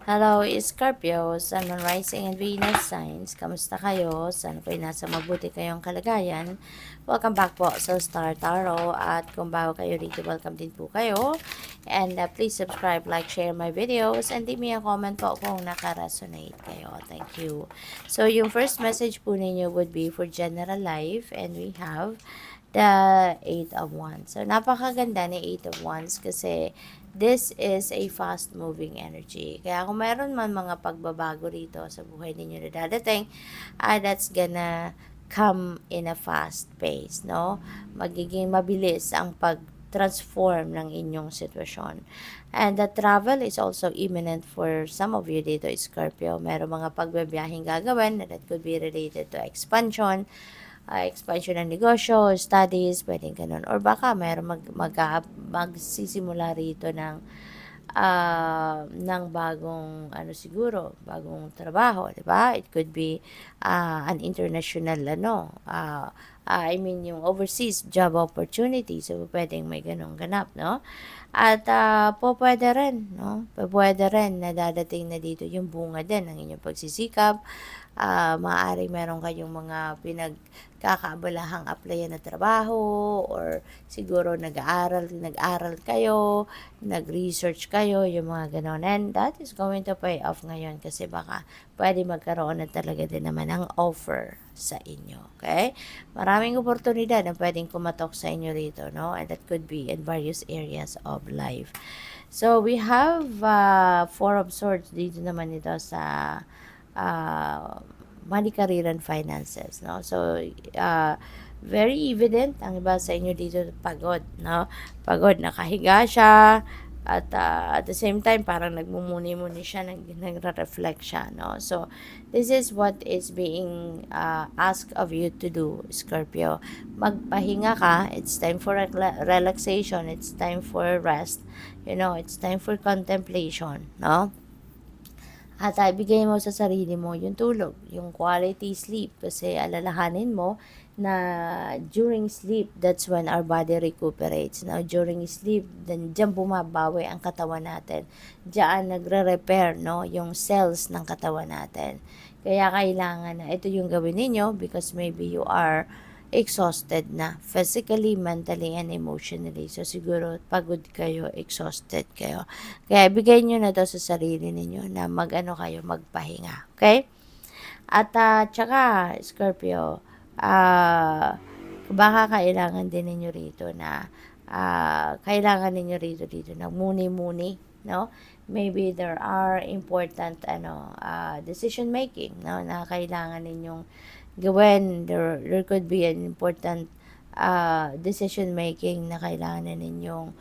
Hello, Scorpio, Sun, Moon, Rising, and Venus signs. Kamusta kayo? Sana po'y nasa mabuti kayong kalagayan. Welcome back po sa Star Tarot. At kung bago kayo rito, welcome din po kayo. And please subscribe, like, share my videos, and leave me a comment po kung naka-resonate kayo. Thank you. So, yung first message po ninyo would be for general life, and we have the Eight of Wands. So, napakaganda ni Eight of Wands kasi this is a fast-moving energy. Kaya kung mayroon man mga pagbabago rito sa buhay ninyo na dadating, that's gonna come in a fast pace, no? Magiging mabilis ang pag-transform ng inyong sitwasyon. And the travel is also imminent for some of you dito, Scorpio. Meron mga pagbabiyahing gagawin that could be related to expansion ng negosyo, studies, pwedeng ganun. Or baka mayroon magsisimula rito ng bagong siguro, bagong trabaho, 'di ba? It could be an international I mean yung overseas job opportunity. So pwedeng may ganung ganap, no? At pwede rin, no? Pwede rin na dadating na dito yung bunga din ng inyong pagsisikap. Maaaring meron kayong mga pinagkakaabulahang applyan na trabaho, or siguro nag-aral kayo, nag-research kayo, yung mga ganon. And that is going to pay off ngayon kasi baka pwede magkaroon na talaga din naman ng offer sa inyo. Okay? Maraming oportunidad na pwedeng kumatok sa inyo rito, no? And that could be in various areas of life. So, we have Four of Swords dito naman ito sa money, career, and finances, no? So, very evident ang iba sa inyo dito pagod, no? Pagod, nakahiga siya, at at the same time, parang nagmumuni-muni siya, nagre-reflect siya, no? So, this is what is being asked of you to do, Scorpio. Magpahinga ka. It's time for relaxation. It's time for rest. It's time for contemplation, no? At ibigay mo sa sarili mo yung tulog, yung quality sleep. Kasi alalahanin mo na during sleep, that's when our body recuperates. Now, during sleep, then diyan bumabawi ang katawan natin. Diyan nagre-repair, no, yung cells ng katawan natin. Kaya kailangan na ito yung gawin ninyo because maybe you are exhausted na physically, mentally, and emotionally. So, siguro pagod kayo, exhausted kayo. Kaya ibigay nyo na daw sa sarili ninyo na magpahinga. Okay? At tsaka, Scorpio, baka kailangan din ninyo rito na muni-muni, no? Maybe there are important decision making, no, na kailangan ninyong gawin. There could be an important decision making na kailangan ninyong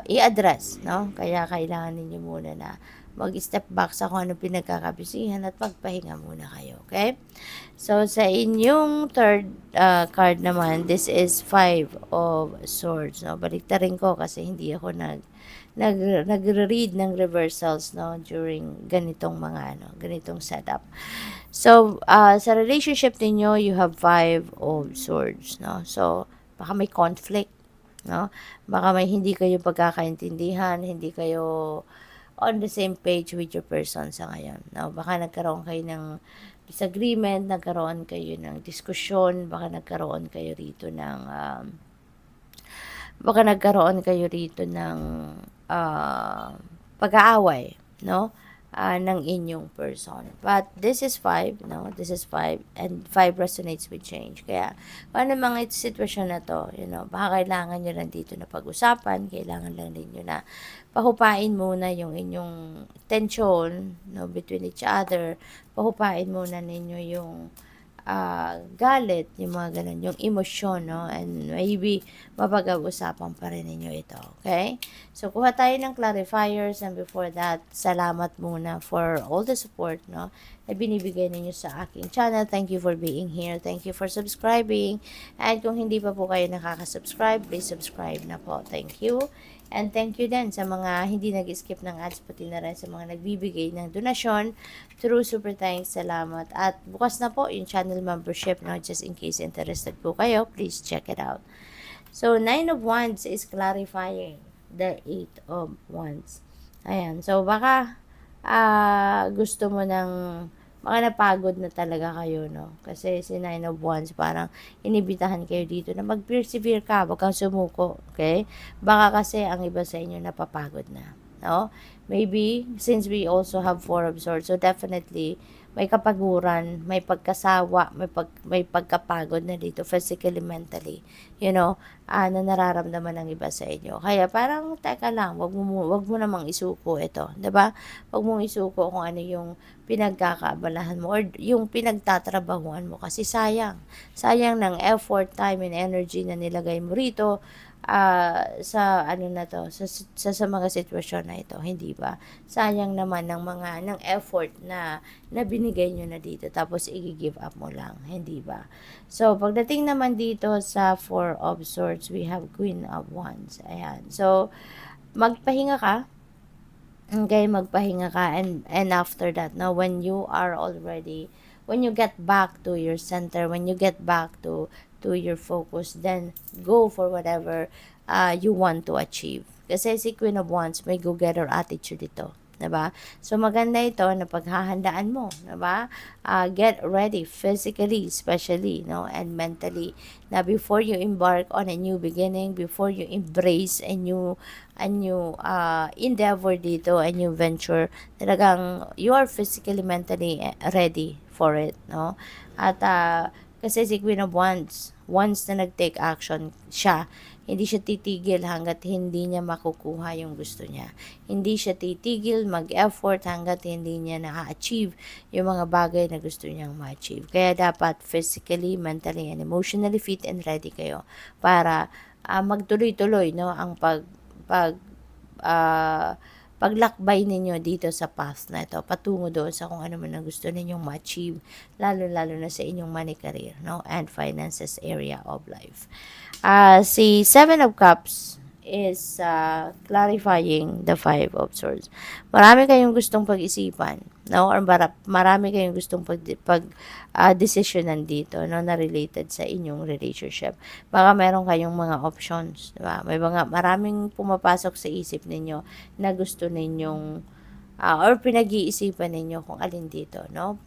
i-address, no? Kaya kailangan ninyo muna na mag-step back sa kung anong pinagkakabisihan at magpahinga muna kayo, okay? So, sa inyong third card naman, this is Five of Swords, no? Baliktarin ko kasi hindi ako nagre-read ng reversals, no, during ganitong setup. So, sa relationship niyo, you have Five of Swords, no? So, baka may conflict, no? Baka may hindi kayo pagkakaintindihan, hindi kayo on the same page with your person sa ngayon, no? Baka nagkaroon kayo ng disagreement, nagkaroon kayo ng diskusyon, baka nagkaroon kayo rito ng pag-aaway, no? Ng inyong person. But this is 5, no? This is 5, and 5 resonates with change. Kaya, paano mga sitwasyon na to, baka kailangan nyo lang dito na pag-usapan, kailangan lang ninyo na pahupain muna yung inyong tension, no, between each other, pahupain muna ninyo yung galit, yung mga ganun, yung emosyon, no? And maybe, mapag-usapan pa rin ninyo ito, okay? So, kuha tayo ng clarifiers, and before that, salamat muna for all the support, no, na binibigay ninyo sa aking channel. Thank you for being here. Thank you for subscribing. And kung hindi pa po kayo nakaka-subscribe, please subscribe na po. Thank you. And thank you din sa mga hindi nag-skip ng ads, pati na rin sa mga nagbibigay ng donasyon through Super Thanks. Salamat. At bukas na po yung channel membership, no? Just in case interested po kayo, please check it out. So, 9 of Wands is clarifying the 8 of Wands. Ayan. So, baka gusto mo ng mga napagod na talaga kayo, no? Kasi si Nine of Wands, parang inibitahan kayo dito na mag-persevere ka, wag kang sumuko, okay? Baka kasi ang iba sa inyo napapagod na, no? Maybe, since we also have Four of Swords, so definitely, may kapaguran, may pagkasawa, may pagkapagod na dito, physically, mentally, you know, na nararamdaman ng iba sa inyo. Kaya parang, teka lang, wag mo namang isuko ito, 'di ba? Wag mong isuko kung ano yung pinagkakaabalahan mo or yung pinagtatrabahuan mo kasi sayang. Sayang ng effort, time, and energy na nilagay mo rito sa ano na to, sa mga sitwasyon na ito, hindi ba? Sayang naman ng effort na binigay nyo na dito tapos i-give up mo lang, hindi ba? So, pagdating naman dito sa Four of Swords, we have Queen of Wands. Ayan. So, magpahinga ka. Okay, magpahinga ka and after that, now when you are already, when you get back to your center, when you get back to your focus, then go for whatever you want to achieve. Kasi si Queen of Wands may go-getter attitude ito. 'Di ba? So maganda ito na paghahandaan mo, 'di ba? Get ready physically, especially, no, and mentally na before you embark on a new beginning, before you embrace a new endeavor dito, a new venture, talagang you are physically, mentally ready for it, no? At kasi si Queen of Wands, once na nag-take action siya, hindi siya titigil hanggat hindi niya makukuha yung gusto niya. Hindi siya titigil mag-effort hanggat hindi niya na-achieve yung mga bagay na gusto niyang ma-achieve. Kaya dapat physically, mentally, and emotionally fit and ready kayo para magtuloy-tuloy, no, ang pag ah, paglakbay ninyo dito sa path na ito, patungo doon sa kung ano man ang gusto ninyong ma-achieve, lalo-lalo na sa inyong money career, no, and finances area of life. Si Seven of Cups is clarifying the Five of Swords. Marami kayong gustong pag-isipan, no? Or marami kayong gustong desisyonan dito, no, na related sa inyong relationship. Baka meron kayong mga options, di ba? May maraming pumapasok sa isip ninyo na gusto ninyong or pinag-iisipan ninyo kung alin dito, no?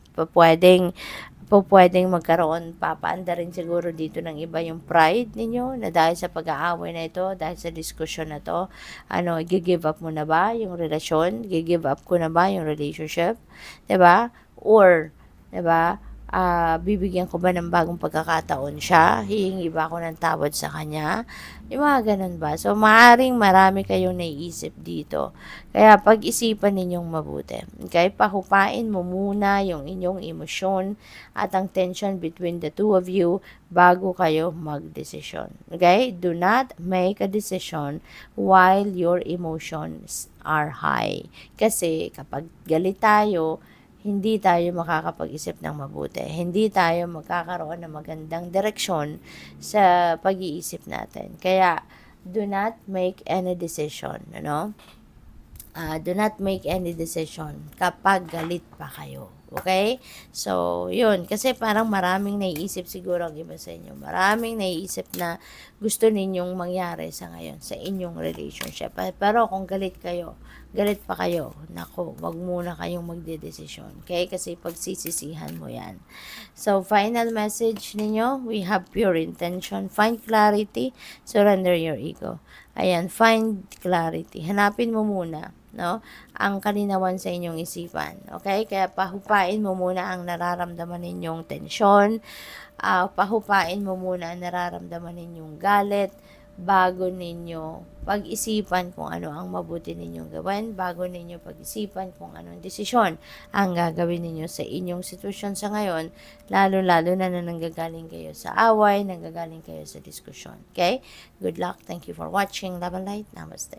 Pwedeng magkaroon, papaanda rin siguro dito ng iba yung pride ninyo na dahil sa pag-aaway na ito, dahil sa diskusyon na to, give up mo na ba yung relasyon? Give up ko na ba yung relationship? 'Di ba? Or, 'di ba? Bibigyan ko ba ng bagong pagkakataon siya? Hihingi ba ako ng tawad sa kanya? Yung mga ganun ba? So, maaring marami kayong naiisip dito. Kaya, pag-isipan ninyong mabuti. Okay? Pahupain mo muna yung inyong emosyon at ang tension between the two of you bago kayo mag-desisyon. Okay? Do not make a decision while your emotions are high. Kasi, kapag galit tayo, hindi tayo makakapag-isip ng mabuti. Hindi tayo magkakaroon ng magandang direksyon sa pag-iisip natin. Kaya, do not make any decision, ano? Do not make any decision kapag galit pa kayo. Okay? So, yun. Kasi parang maraming naiisip siguro ang iba sa inyo. Maraming naiisip na gusto ninyong mangyari sa ngayon, sa inyong relationship. Pero kung galit pa kayo, nako, wag muna kayong magdedesisyon. Okay? Kasi pagsisisihan mo yan. So, final message ninyo, we have pure intention. Find clarity, surrender your ego. Ayan, find clarity. Hanapin mo muna, no, ang kalinawan sa inyong isipan. Okay? Kaya pahupain mo muna ang nararamdaman ninyong tensyon. Pahupain mo muna ang nararamdaman ninyong galit bago ninyo pag-isipan kung ano ang mabuti ninyong gawin, bago ninyo pag-isipan kung anong desisyon ang gagawin ninyo sa inyong sitwasyon sa ngayon, lalo-lalo na nanggagaling kayo sa away, nanggagaling kayo sa diskusyon. Okay? Good luck. Thank you for watching. Love and light. Namaste.